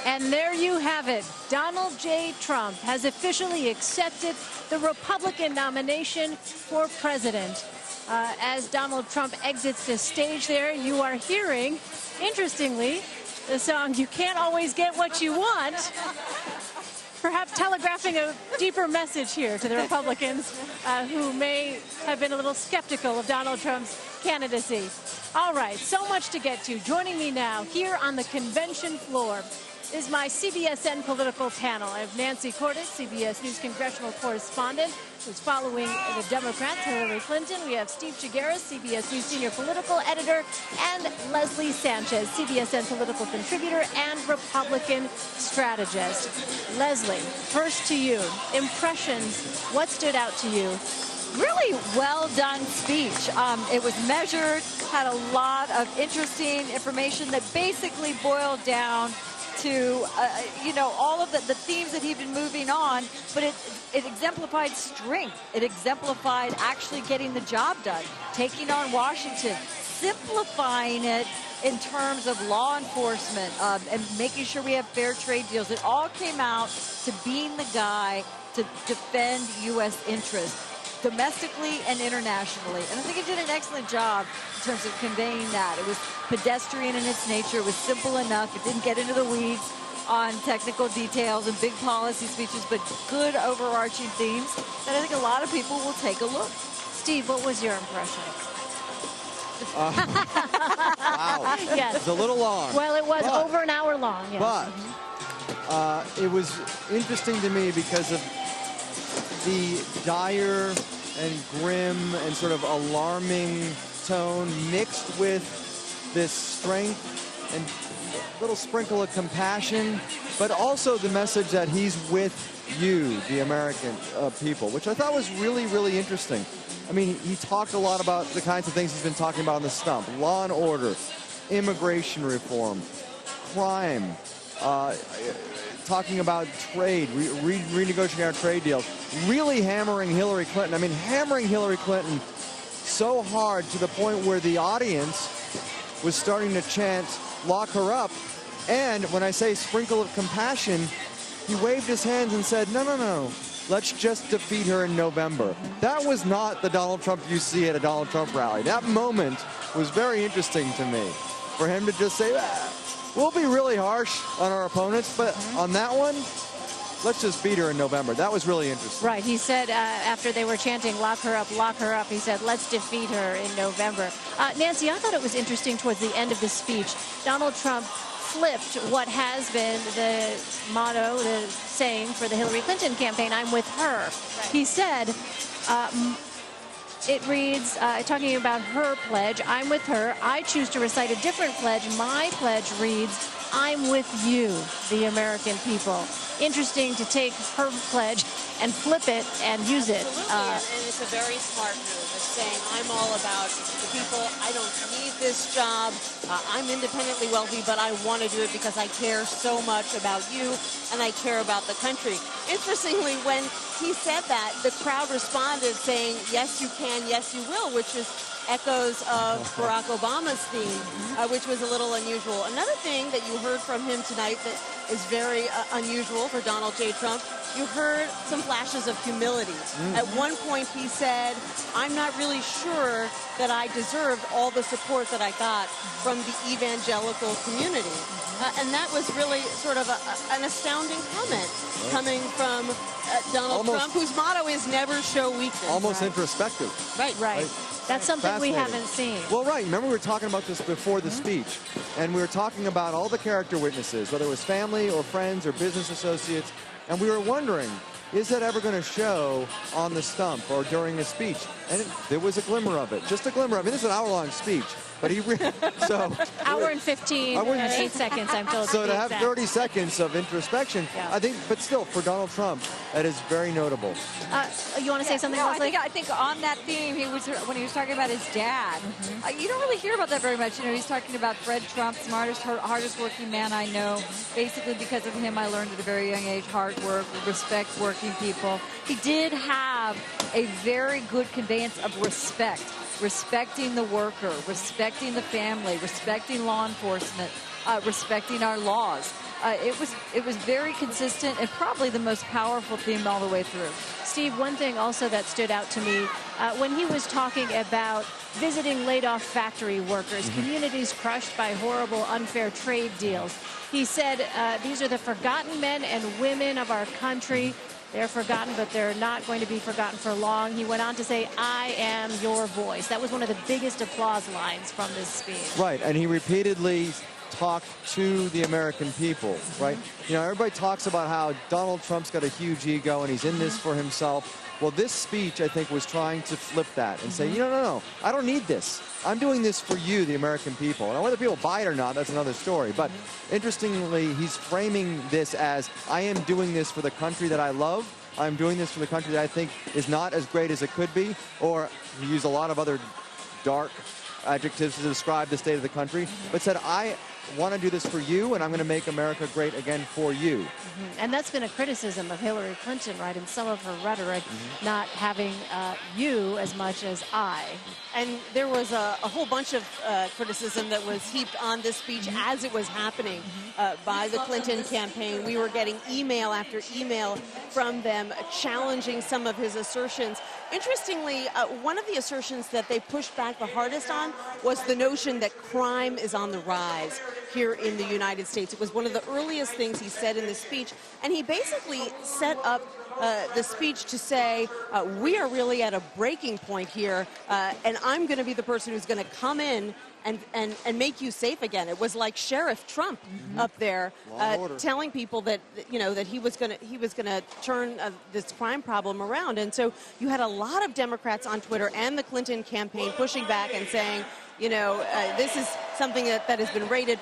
And there you have it. Donald J. Trump has officially accepted the Republican nomination for president. As Donald Trump exits the stage there, you are hearing, interestingly, the song "You Can't Always Get What You Want," perhaps telegraphing a deeper message here to the Republicans who may have been a little skeptical of Donald Trump's candidacy. All right, so much to get to. Joining me now here on the convention floor is my CBSN political panel. I have Nancy Cordes, CBS News congressional correspondent, who's following the Democrats, Hillary Clinton. We have Steve Chaggaris, CBS News senior political editor, and Leslie Sanchez, CBSN political contributor and Republican strategist. Leslie, first to you. Impressions, what stood out to you? Really well done speech. It was measured, had a lot of interesting information that basically boiled down to, all of the themes that he'd been moving on, but it exemplified strength. It exemplified actually getting the job done, taking on Washington, simplifying it in terms of law enforcement, and making sure we have fair trade deals. It all came out to being the guy to defend U.S. interests, domestically and internationally. And I think it did an excellent job in terms of conveying that. It was pedestrian in its nature. It was simple enough. It didn't get into the weeds on technical details and big policy speeches, but good overarching themes that I think a lot of people will take a look. Steve, what was your impression? Wow. Yes. It's a little long. Well, it was over an hour long. Yes. But it was interesting to me because of the dire and grim and sort of alarming tone mixed with this strength and a little sprinkle of compassion, but also the message that he's with you, the American people, which I thought was really, really interesting. I mean, he talked a lot about the kinds of things he's been talking about on the stump: law and order, immigration reform, crime, talking about trade, renegotiating our trade deals, really hammering Hillary Clinton. I mean, hammering Hillary Clinton so hard to the point where the audience was starting to chant, "Lock her up." And when I say sprinkle of compassion, he waved his hands and said, no, no, no, let's just defeat her in November. That was not the Donald Trump you see at a Donald Trump rally. That moment was very interesting to me, for him to just say, we'll be really harsh on our opponents, but on that one, let's just beat her in November. That was really interesting. Right. He said after they were chanting, lock her up, he said, let's defeat her in November. Nancy, I thought it was interesting towards the end of the speech. Donald Trump flipped what has been the motto, the saying for the Hillary Clinton campaign, I'm with her. Right. He said, it reads, talking about her pledge, I'm with her. I choose to recite a different pledge. My pledge reads, I'm with you, the American people. Interesting to take her pledge and flip it and use it. And it's a very smart move. It's saying, I'm all about the people. I don't need this job. I'm independently wealthy, but I want to do it because I care so much about you and I care about the country. Interestingly, when he said that, the crowd responded saying, yes, you can, yes, you will, which is echoes of Barack Obama's theme, which was a little unusual. Another thing that you heard from him tonight that is very unusual for Donald J. Trump, you heard some flashes of humility. At one point he said, I'm not really sure that I deserved all the support that I got from the evangelical community. And that was really sort of an astounding comment coming from Donald Trump, whose motto is never show weakness. Almost introspective. Right. That's something we haven't seen. Well, right. Remember, we were talking about this before the speech, and we were talking about all the character witnesses, whether it was family or friends or business associates, and we were wondering, is that ever going to show on the stump or during a speech? And there was a glimmer of it, just a glimmer of it. It's an hour-long speech, but he really, Hour and 15 and 8 seconds, I'm told. So to have 30 seconds of introspection, I think, but still, for Donald Trump, that is very notable. You want to say something, no, Leslie? I think on that theme, when he was talking about his dad, you don't really hear about that very much. You know, he's talking about Fred Trump, smartest, hardest working man I know. Basically, because of him, I learned at a very young age, hard work, respect working people. He did have a very good conveyance of respect. Respecting the worker, respecting the family, respecting law enforcement, respecting our laws. it was very consistent and probably the most powerful theme all the way through. Steve, one thing also that stood out to me when he was talking about visiting laid-off factory workers, communities crushed by horrible, unfair trade deals. He said, these are the forgotten men and women of our country. They're forgotten, but they're not going to be forgotten for long. He went on to say, I am your voice. That was one of the biggest applause lines from this speech. Right, and he repeatedly talked to the American people, right? You know, everybody talks about how Donald Trump's got a huge ego and he's in this for himself. Well, this speech, I think, was trying to flip that and say, no, I don't need this. I'm doing this for you, the American people. Now, whether people buy it or not, that's another story. But interestingly, he's framing this as, I am doing this for the country that I love. I'm doing this for the country that I think is not as great as it could be. Or he used a lot of other dark adjectives to describe the state of the country, but said, I want to do this for you, and I'm going to make America great again for you. And that's been a criticism of Hillary Clinton, right, in some of her rhetoric, not having you as much as I. And there was a whole bunch of criticism that was heaped on this speech as it was happening by the Clinton campaign. We were getting email after email from them challenging some of his assertions. Interestingly, one of the assertions that they pushed back the hardest on was the notion that crime is on the rise here in the United States. It was one of the earliest things he said in the speech, and he basically set up the speech to say, we are really at a breaking point here, and I'm going to be the person who's going to come in and make you safe again. It was like Sheriff Trump up there telling people that, that he was going to turn this crime problem around. And so you had a lot of Democrats on Twitter and the Clinton campaign pushing back and saying, this is something that has been rated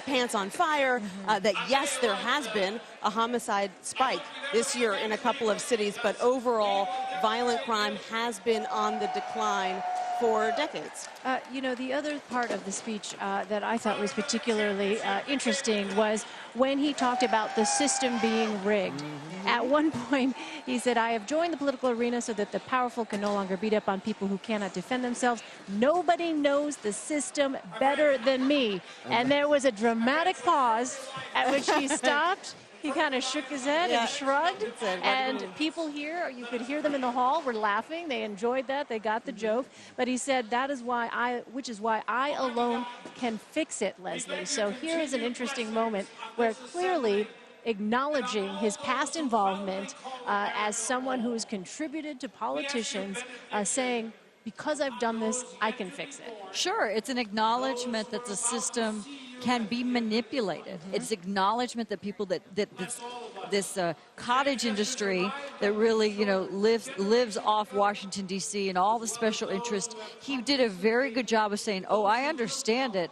pants on fire, that yes, there has been a homicide spike this year in a couple of cities, but overall violent crime has been on the decline for decades. The other part of the speech that I thought was particularly interesting was when he talked about the system being rigged. At one point, he said, I have joined the political arena so that the powerful can no longer beat up on people who cannot defend themselves. Nobody knows the system better than me. And there was a dramatic pause at which he stopped. He kind of shook his head and shrugged, and people here, you could hear them in the hall, were laughing. They enjoyed that. They got the joke. But he said, that is why which is why I alone can fix it, Leslie. So here is an interesting moment where clearly acknowledging his past involvement as someone who has contributed to politicians, saying, because I've done this, I can fix it. Sure, it's an acknowledgement that the system can be manipulated. It's acknowledgement that people this cottage industry that really lives off Washington D.C. and all the special interest. He did a very good job of saying, "Oh, I understand it.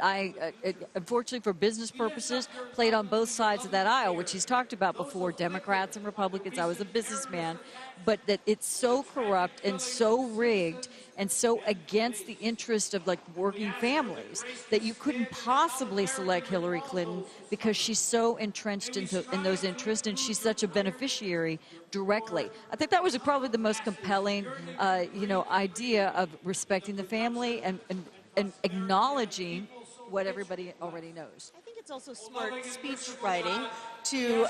Unfortunately for business purposes, played on both sides of that aisle," which he's talked about before, Democrats and Republicans. I was a businessman, but that it's so corrupt and so rigged and so against the interest of working families that you couldn't possibly select Hillary Clinton because she's so entrenched in those interests and she's such a beneficiary directly. I think that was probably the most compelling, idea of respecting the family and acknowledging what everybody already knows. I think it's also smart speech writing to,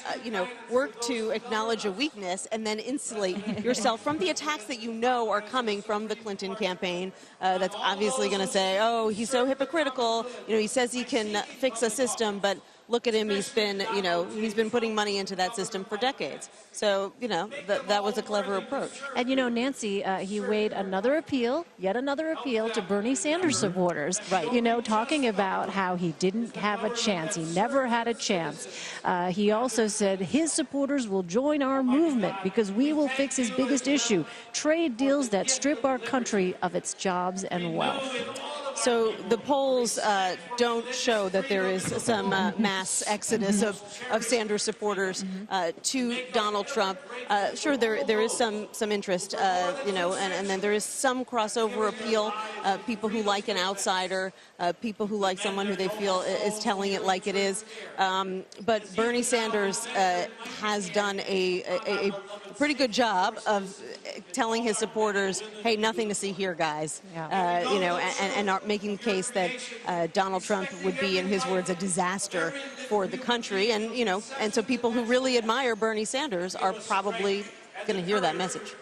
work to acknowledge a weakness and then insulate yourself from the attacks that are coming from the Clinton campaign. That's obviously going to say, oh, he's so hypocritical. He says he can fix a system, but look at him. He's been putting money into that system for decades. So, that was a clever approach. And, Nancy, he weighed yet another appeal to Bernie Sanders supporters. Right. Talking about how he didn't have a chance. He never had a chance. He also said his supporters will join our movement because we will fix his biggest issue, trade deals that strip our country of its jobs and wealth. So the polls don't show that there is some mass exodus of Sanders supporters to Donald Trump. Sure, there is some interest, and then there is some crossover appeal. People who like an outsider, people who like someone who they feel is telling it like it is. But Bernie Sanders has done a pretty good job of telling his supporters, hey, nothing to see here, guys. Yeah. And making the case that Donald Trump would be, in his words, a disaster for the country. And, you know, and so people who really admire Bernie Sanders are probably going to hear that message.